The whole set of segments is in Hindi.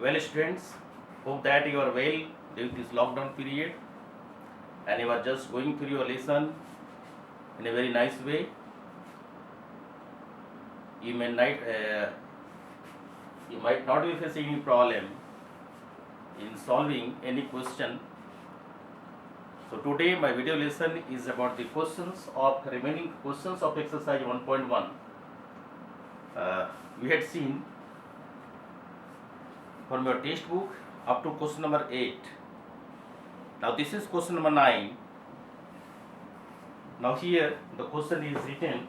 Well, students, hope that you are well during this lockdown period and you are just going through your lesson in a very nice way. You may not, you might not be facing any problem in solving any question. So today my video lesson is about the remaining questions of exercise 1.1. We had seen from your textbook up to question number 8. Now this is question number 9. Now here the question is written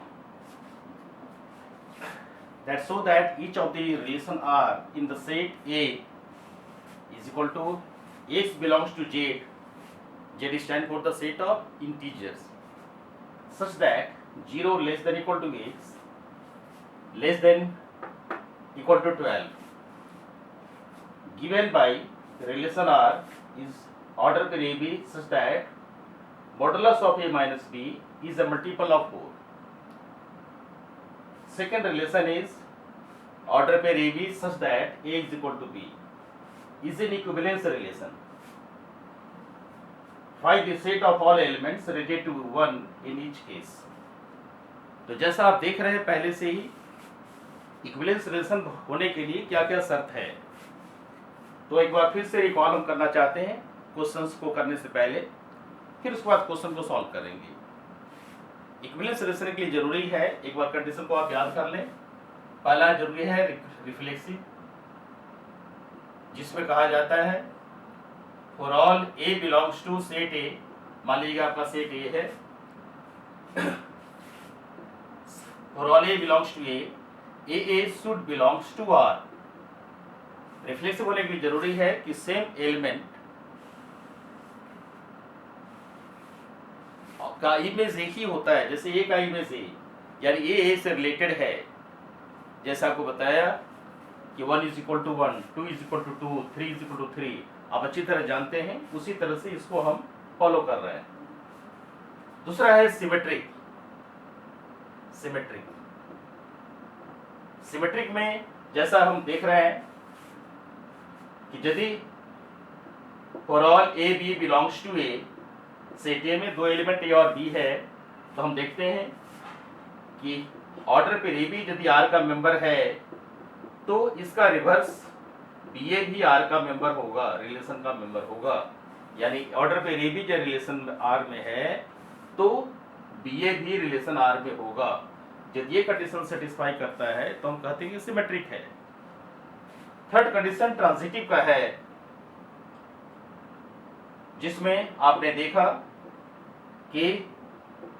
that so that each of the relation R in the set A is equal to X belongs to Z. Z stands for the set of integers such that 0 less than equal to X less than equal to 12 given by relation R is order pair AB such that modulus of A minus B is a multiple of 4. Second relation is order pair AB such that A is equal to B is an equivalence relation. Find the set of all elements related to 1 in each case. तो जैसा आप देख रहे हैं पहले से ही इक्विवेलेंस रिलेशन होने के लिए क्या क्या शर्त है, तो एक बार फिर से रिकॉल हम करना चाहते हैं क्वेश्चंस को करने से पहले, फिर उसके बाद क्वेश्चन को सॉल्व करेंगे। इक्विवेलेंस रिलेशन के लिए जरूरी है, एक बार कंडीशन को आप याद कर लें। पहला जरूरी है रिफ्लेक्सिव, जिसमें कहा जाता है for all a belongs to set A. मान लीजिएगा आपका सेट ए है, for all a belongs to A should belongs to R. Reflexive होने के लिए जरूरी है कि सेम एलिमेंट का इमेज एक ही होता है। जैसे ए का इमेज ए, यानी ए से रिलेटेड है। जैसा आपको बताया कि 1 is equal to 1, 2 is equal to 2, 3 is equal to 3, आप अच्छी तरह जानते हैं, उसी तरह से इसको हम फॉलो कर रहे हैं। दूसरा है सिमेट्रिक। सिमेट्रिक में जैसा हम देख रहे हैं कि यदि for all a B belongs to A, set A में दो एलिमेंट ए और बी है, तो हम देखते हैं कि ऑर्डर पे ए बी यदि आर का मेंबर है तो इसका रिवर्स बी ए भी आर का मेंबर होगा, रिलेशन का मेंबर होगा। यानी ऑर्डर पे ए बी जब रिलेशन आर में है तो बी ए भी रिलेशन आर में होगा। जब ये कंडीशन सेटिस्फाई करता है तो हम कहते हैं कि सिमेट्रिक है। थर्ड कंडीशन ट्रांजिटिव का है, जिसमें आपने देखा कि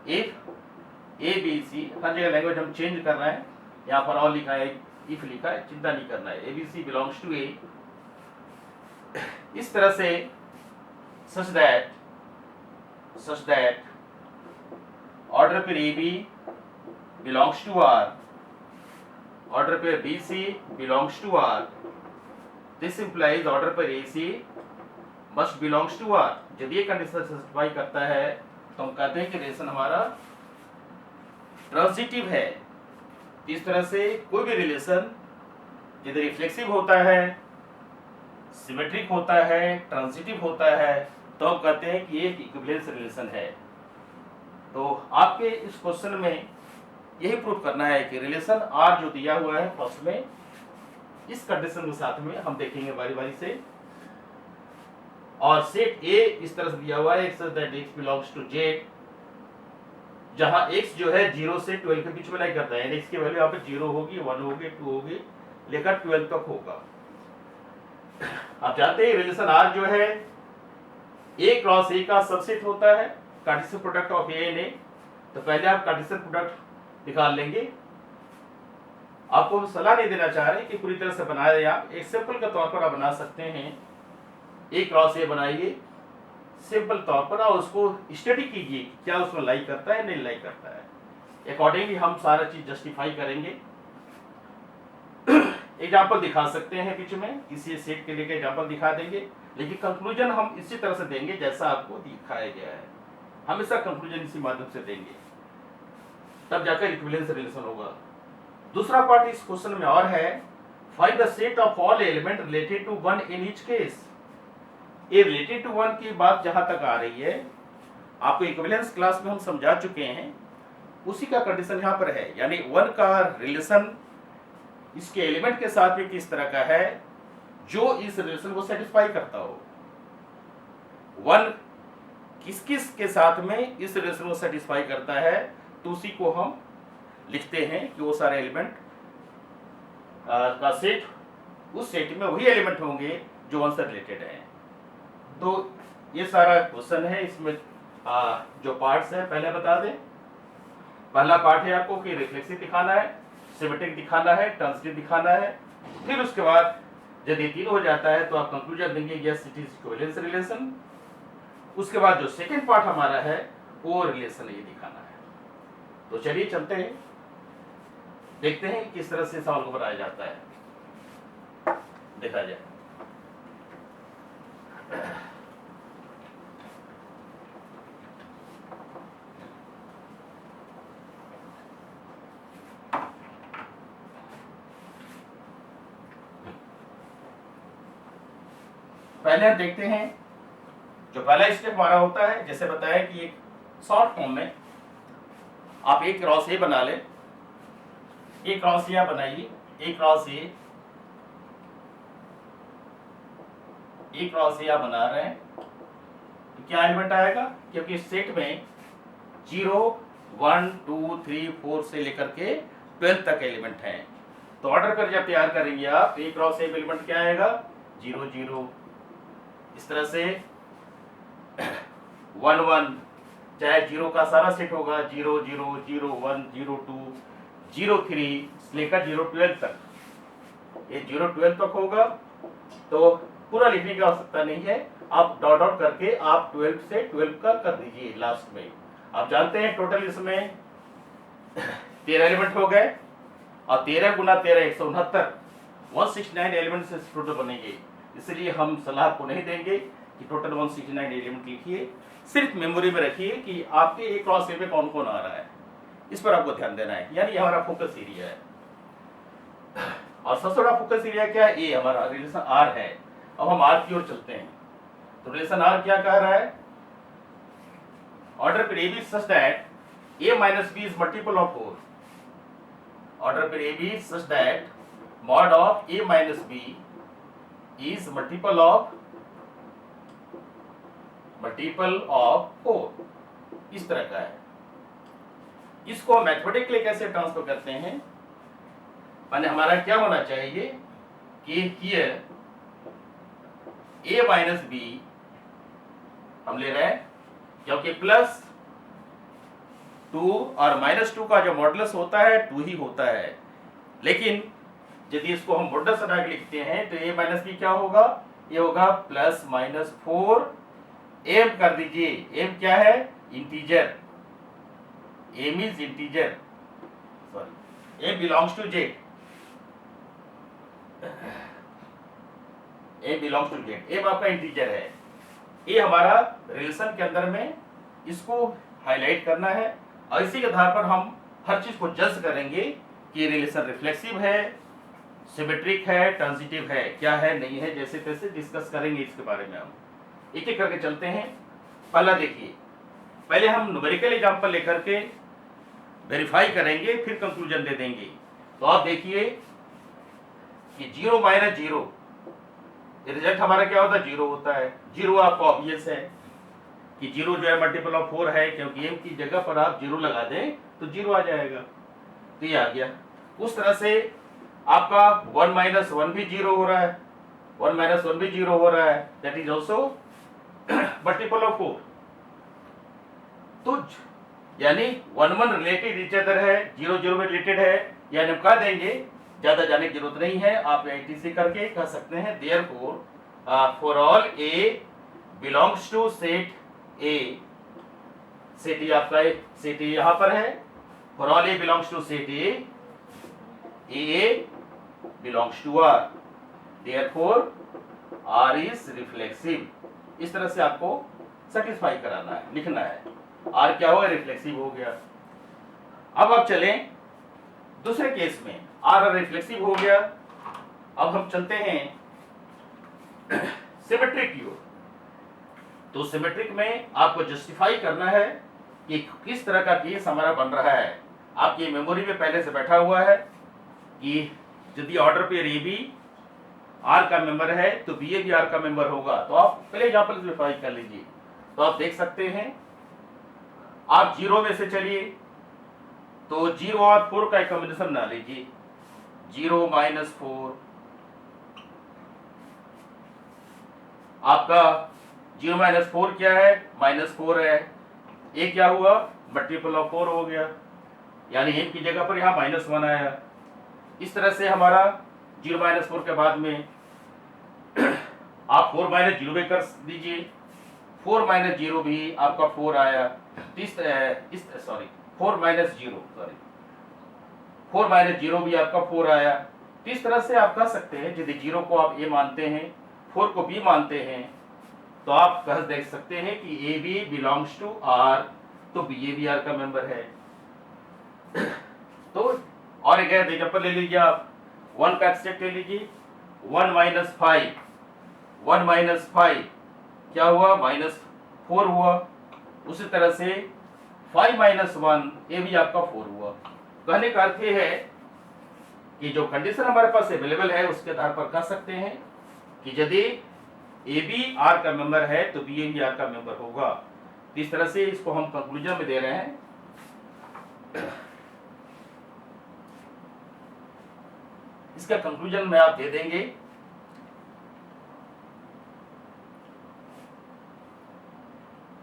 इफ ए बी सी, हर जगह लैंग्वेज हम चेंज कर रहे हैं, यहाँ पर ऑल लिखा है, इफ लिखा है, चिंता नहीं करना है। A B C belongs to A, इस तरह से such that order pair A B belongs to R, order pair B C belongs to R, this implies order pair A C must belongs to R. जब ये कंडीशन सेटिस्फाई करता है तो हम कहते हैं कि रिलेशन हमारा ट्रांजिटिव है। इस तरह से कोई भी रिलेशन यदि रिफ्लेक्सिव होता है, सिमेट्रिक होता है, ट्रांजिटिव होता है, तो हम कहते हैं कि ये इक्विवेलेंस रिलेशन है। तो आपके इस क्वेश्चन में यही प्रूव करना है कि रिलेशन आर जो दिया हुआ है फर्स्ट में, इस कंडीशन के साथ में हम देखेंगे बारी बारी से। और सेट ए इस तरह से दिया हुआ है x that x belongs to Z, जहां x जो है 0 से 12 के बीच में लाई करता है, यानी x की वैल्यू यहाँ पे 0 होगी, 1 होगी, 2 होगी, लेकर 12 तक होगा। आप जानते हैं रिलेशन R जो है A क्रॉस A का सबसेट होता है, Cartesian product of A and A। तो पहले आप कार्टेशियन प्रोडक्ट निकाल लेंगे। आपको हम सलाह नहीं देना चाह रहे कि पूरी तरह से बनाए, आप एग्जाम्पल के तौर पर आप बना सकते हैं। A क्रॉस A बनाइए सिंपल तौर पर, और उसको स्टडी कीजिए क्या उसमें लाई करता है, नहीं लाई करता है। अकॉर्डिंगली हम सारा चीज जस्टिफाई करेंगे। एग्जाम्पल दिखा सकते हैं बीच में, किसी सेट के लिए एग्जाम्पल दिखा देंगे, लेकिन कंक्लूजन हम इसी तरह से देंगे जैसा आपको दिखाया गया है। हमेशा कंक्लूजन इसी माध्यम से देंगे, तब जाकर इक्विवेलेंस रिलेशन होगा। दूसरा पार्ट इस क्वेश्चन में और है find the set of all element related to one in each case. ये रिलेटेड टू वन की बात जहां तक आ रही है, आपको इक्विवेलेंस क्लास में हम समझा चुके हैं, उसी का कंडीशन यहाँ पर है। यानी वन का रिलेशन इसके एलिमेंट के साथ में किस तरह का है जो इस रिलेशन को सेटिस्फाई करता हो। वन किस किस के साथ में इस रिलेशन को सेटिस्फाई करता है, तो उसी को हम लिखते हैं कि वो सारे एलिमेंट का सेट, उस सेट में वही एलिमेंट होंगे जो वन से रिलेटेड है। तो ये सारा क्वेश्चन है, इसमें जो पार्ट्स है पहले बता दें। पहला पार्ट है आपको कि रिफ्लेक्सिव दिखाना है, सिमेट्रिक दिखाना है, ट्रांजिटिव दिखाना है। फिर उसके बाद जब ये तीन हो जाता है तो आप कंक्लूजन देंगे yes it is equivalence relation. उसके बाद जो सेकंड पार्ट हमारा है वो रिलेशन ये दिखाना है। तो चलिए चलते हैं, देखते हैं किस तरह से सवाल को बनाया जाता है, देखा जाए। पहले हम देखते हैं जो पहला स्टेप हमारा होता है, जैसे बताया कि एक शॉर्ट फॉर्म में आप एक क्रॉस ए बना लें, एक क्रॉस ए बनाइए, एक क्रॉस ए, एक क्रॉस ए आप बना रहे हैं तो क्या एलिमेंट आएगा, क्योंकि इस सेट में 0 1 2 3 4 से लेकर के 12 तक एलिमेंट हैं। तो ऑर्डर कर जब तैयार करेंगे आप, एक क्रॉस ए एलिमेंट क्या आएगा 0 0, इस तरह से 1 1, चाहे 0 का सारा सेट होगा 0 0 0 1 0 2 0 3 लेकर 0 12 तक, ये 0 12 तक होगा। तो पूरा लिखने की आवश्यकता नहीं है, आप डॉट डॉट करके आप 12 से 12 का कर दीजिए लास्ट में। आप जानते हैं टोटल इसमें 13 एलिमेंट हो गए, और 13 गुना 13 169, 169 एलिमेंट से टोटल बनेंगे। इसलिए हम सलाह आपको नहीं देंगे कि टोटल 169 एलिमेंट लिखिए, सिर्फ मेमोरी में रखिए कि आपके एक क्रॉस ए में कौन कौन आ रहा है, इस पर आपको ध्यान देना है। यानी हमारा फोकस एरिया है, और सबसे बड़ा फोकस एरिया क्या है, ए हमारा रिलेशन आर है। अब हम आर की ओर चलते हैं, तो रिलेशन आर क्या कह रहा है, order pair A B such that A minus B is multiple of 4, order pair A B such that mod of A minus B is multiple of 4, इस तरह का है। इसको मैथमेटिकली कैसे ट्रांसफर करते हैं, माने हमारा क्या होना चाहिए कि हियर a माइनस बी हम ले रहे हैं, क्योंकि प्लस 2 और माइनस 2 का जो मॉडुलस होता है 2 ही होता है। लेकिन यदि इसको हम मॉडुलस हटा के लिखते हैं तो a माइनस बी क्या होगा, ये होगा प्लस माइनस 4, m कर दीजिए, m क्या है integer, m is integer, sorry m belongs to z, m belongs to z, m आपका इंटीजर है। ये हमारा रिलेशन के अंदर में इसको हाईलाइट करना है, और इसी के आधार पर हम हर चीज को जज करेंगे कि रिलेशन रिफ्लेक्सिव है, सिमेट्रिक है, ट्रांजिटिव है, क्या है नहीं है, जैसे तैसे डिस्कस करेंगे इसके बारे में। हम एक एक करके चलते हैं। पहला देखिए, पहले हम न्यूमेरिकल एग्जांपल लेकर के वेरीफाई करेंगे, फिर कंक्लूजन दे देंगे। तो आप देखिए कि 0 माइनस 0, रिजल्ट हमारा क्या होता है 0 होता है। 0 आपको ऑब्वियस है कि 0 जो है मल्टीपल ऑफ 4 है, क्योंकि m की जगह पर आप 0 लगा दें तो 0 आ जाएगा, तो ये आ गया। उस तरह से आपका 1 माइनस 1 भी 0 हो रहा है, 1 माइनस 1 भी 0 हो रहा है, that is also multiple of 4। तो यानी 1 1 रिलेटेड ईच अदर है, 0 0 में रिलेटेड है, यानी हम कह देंगे, ज्यादा जाने की जरूरत नहीं है, आप ITC करके कह सकते हैं। Therefore for all a belongs to set A, set A आपका सेट ए यहां पर है, for all a belongs to set A, A belongs to R, therefore R is reflexive। इस तरह से आपको सेटिस्फाई कराना है, लिखना है। R क्या होगा, रिफ्लेक्सिव हो गया। अब चलें दूसरे केस में, R रिफ्लेक्सिव हो गया, अब हम चलते हैं सिमेट्रिक की ओर। तो सिमेट्रिक में आपको जस्टिफाई करना है कि किस तरह का केस हमारा बन रहा है। आपकी मेमोरी में पहले से बैठा हुआ है कि यदि ऑर्डर पे ए बी आर का मेंबर है तो बी ए भी आर का मेंबर होगा। तो आप पहले एग्जाम्पल सिम्प्लीफाई कर लीजिए। तो आप देख सकते हैं, आप 0 में से चलिए तो 0 और 4 का एक कॉम्बिनेशन बना लीजिए, 0 - 4। आपका 0 - 4 क्या है, -4 है। ये क्या हुआ, मल्टीपल ऑफ 4 हो गया, यानी m की जगह पर यहाँ -1 आया। इस तरह से हमारा 0 - 4 के बाद में आप 4 - 0 भी कर दीजिए, 4 - 0 भी आपका 4 आया। 4 - 0 भी आपका 4 आया। तो इस तरह से आप कह सकते हैं, यदि 0 को आप a मानते हैं, 4 को b मानते हैं, तो आप कह देख सकते हैं कि a B belongs to R, तो बी ए भी आर का मेंबर है। तो और एक एग्जांपल ले लीजिए, आप 1 का एक्सटेंट ले लीजिए, 1 - 5, 1 - 5 क्या हुआ, -4 हुआ। उसी तरह से 5 - 1 ये भी आपका 4 हुआ। कहने का अर्थ ये है कि जो कंडीशन हमारे पास अवेलेबल है उसके आधार पर कह सकते हैं कि यदि ए बी आर का मेंबर है तो बी ए भी आर का मेंबर होगा। तो इस तरह से इसको हम कंक्लूजन में दे रहे हैं। इसका कंक्लूजन में आप दे देंगे,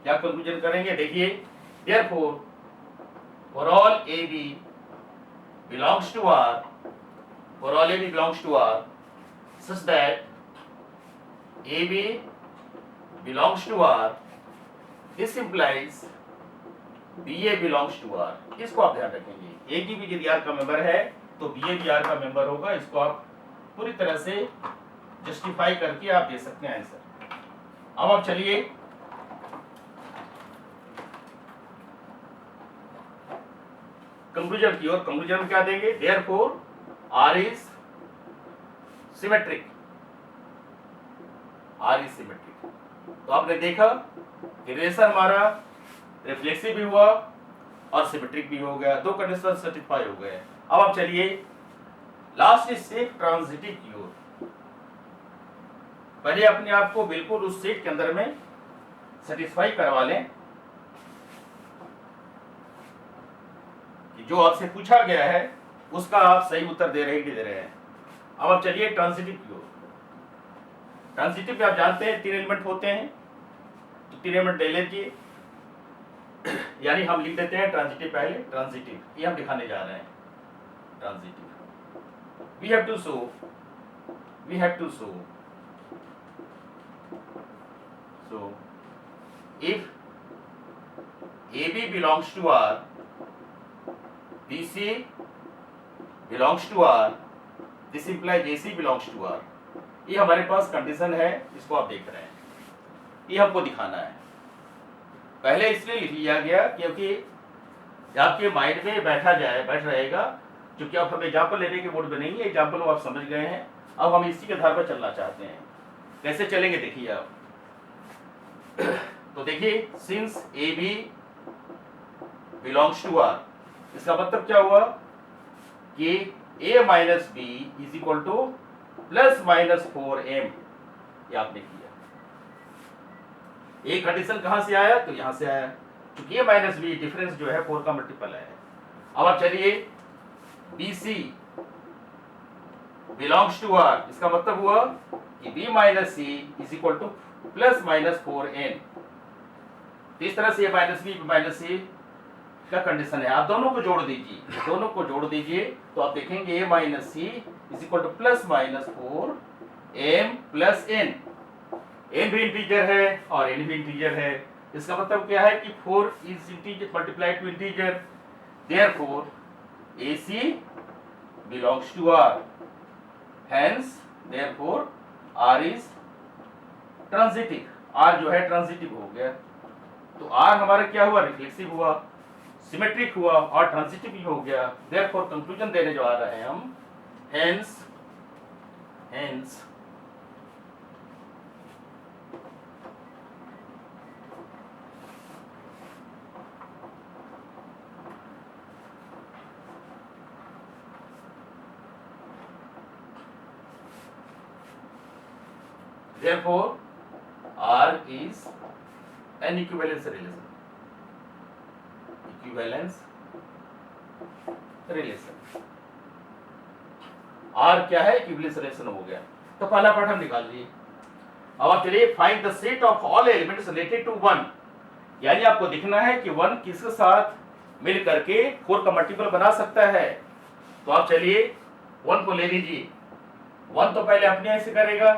क्या कंक्लूजन करेंगे, देखिए, therefore for all a B belongs to R, for all a B belongs to R such that a B belongs to R, this implies b a belongs to R. इसको आप ध्यान रखेंगे, ए बी यदि आर का मेंबर है तो बी ए भी आर का मेंबर होगा। इसको आप पूरी तरह से जस्टिफाई करके आप दे सकते हैं आंसर। अब आप चलिए कंक्लूजन की ओर। कंक्लूजन में क्या देंगे, therefore R is symmetric, R is symmetric. तो आपने देखा कि रिलेशन हमारा रिफ्लेक्सिव भी हुआ और सिमेट्रिक भी हो गया, दो कंडीशन सेटिस्फाई हो गए। अब आप चलिए लास्ट स्टेप ट्रांजिटिव की ओर। पहले अपने आप को बिल्कुल उस सेट के अंदर में सेटिस्फाई करवा लें कि जो आपसे पूछा गया है उसका आप सही उत्तर दे रहे हैं। अब आप चलिए ट्रांजिटिव की ओर। ट्रांजिटिव में आप जानते हैं 3 एलिमेंट होते हैं, तो 3 एलिमेंट ले लीजिए, यानी हम लिख देते हैं ट्रांजिटिव पहले, ट्रांजिटिव ये हम दिखाने जा रहे हैं। Transitive we have to show so if AB belongs to R, BC belongs to R, this implies AC belongs to R। ये हमारे पास कंडीशन है, इसको आप देख रहे हैं, ये हमको दिखाना है। पहले इसलिए लिख लिया गया क्योंकि आपके माइंड में बैठ रहेगा, क्योंकि अब हम एग्जाम्पल लेने के मूड में नहीं है, एग्जाम्पल आप समझ गए हैं। अब हम इसी के आधार पर चलना चाहते हैं। कैसे चलेंगे देखिए आप। तो देखिए, since a B belongs to R, इसका मतलब क्या हुआ कि a minus B is equal to ±4m, ये आपने किया। एक कंडीशन कहां से आया, तो यहां से आया, क्योंकि a माइनस बी डिफरेंस जो है 4 का मल्टीपल है। अब आप चलिए BC बिलोंग्स टू R, इसका मतलब हुआ कि B minus C is equal to ±4n। तो इस तरह से A minus B minus C का कंडीशन है। आप दोनों को जोड़ दीजिए, तो आप देखेंगे A minus C is equal to +-4m plus n। n भी इंटीजर है और n भी इंटीजर है। इसका मतलब क्या है कि 4 is integer multiplied to integer, therefore AC belongs to R, hence therefore R is transitive, R जो है ट्रांजिटिव हो गया। तो R हमारा क्या हुआ, रिफ्लेक्सिव हुआ, सिमेट्रिक हुआ और ट्रांजिटिव भी हो गया। therefore कंक्लूजन देने जो आ रहे हैं हम, hence hence therefore R is an equivalence relation. Equivalence relation. R क्या है? इक्विवेलेंस रिलेशन हो गया. तो पहला पार्ट हम निकाल लिए. अब आप चलिए find the set of all elements related to 1. यानी आपको दिखना है कि 1 किसके साथ मिल करके 4 का मल्टीपल बना सकता है. तो आप चलिए 1 को ले लीजिए. 1 तो पहले अपने ऐसे करेगा.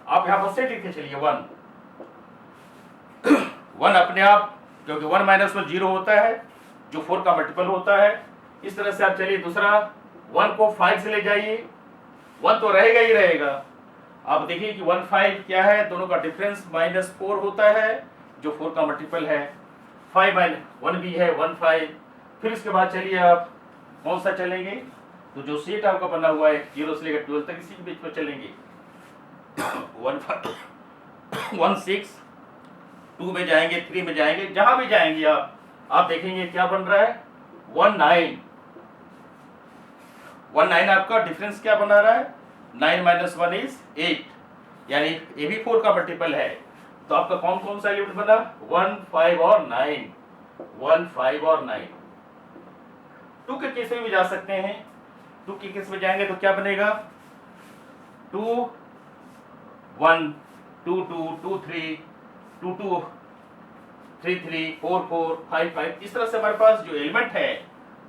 आप यहां पर सेट लिख के चलिए 1 अपने आप, क्योंकि 1 माइनस 1 0 होता है जो 4 का मल्टीपल होता है. इस तरह से आप चलिए दूसरा 1 को 5 से ले जाइए. 1 तो रहेगा ही रहेगा. आप देखिए कि 1 5 क्या है, दोनों का डिफरेंस -4 होता है जो 4 का मल्टीपल है. 5 - 1 भी है 1 5. फिर इसके बाद चलिए आप कौन सा चलेंगे, तो जो सेट आपका बना हुआ है 0 से लेकर 12 तक इसी के बीच में चलेंगे. 1 5 1 6 2 में जाएंगे, 3 में जाएंगे, जहां भी जाएंगे आप देखेंगे क्या बन रहा है 1 9. 1 9 आपका डिफरेंस क्या बना रहा है 9 - 1 इज 8. यानी ये भी 4 का मल्टीपल है. तो आपका कौन कौन सा एलिमेंट बना 1 5 और 9. 1 5 और 9. 2 के केस में भी जा सकते हैं. 2 के केस में जाएंगे तो क्या बनेगा 2 1 2 2 2 3 2 2 3 3 4 4 5 5. इस तरह से हमारे पास जो एलिमेंट है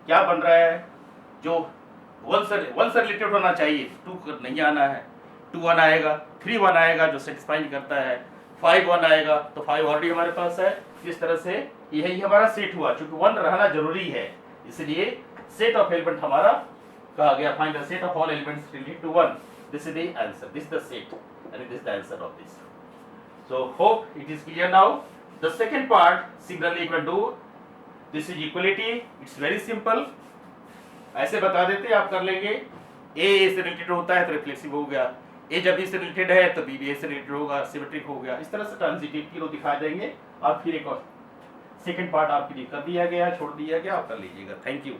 क्या बन रहा है, जो 1 से रिलेटेड होना चाहिए. 2 नहीं आना है. 2 1 आएगा, 3 1 आएगा जो सेटिस्फाई करता है. 5 1 आएगा तो 5 ऑलरेडी हमारे पास है. इस तरह से यही हमारा सेट हुआ. चूंकि 1 रहना जरूरी है इसलिए सेट ऑफ एलिमेंट हमारा कहा गया find the set of all elements related to 1. This is the answer. This is the set and this is the answer of this. So hope it is clear now. The second part similarly you can do. This is equality. It's very simple. ऐसे बता देते आप कर लेंगे. A से रिलेटेड होता है तो रिफ्लेक्सिव हो गया. A जब B से रिलेटेड है तो B से रिलेटेड होगा, सिमेट्रिक हो गया. इस तरह से ट्रांजिटिव तीनों दिखा देंगे. आप फिर एक और सेकंड पार्ट आपके लिए कर दिया गया, छोड़ दिया गया, आप कर लीजिएगा. Thank you.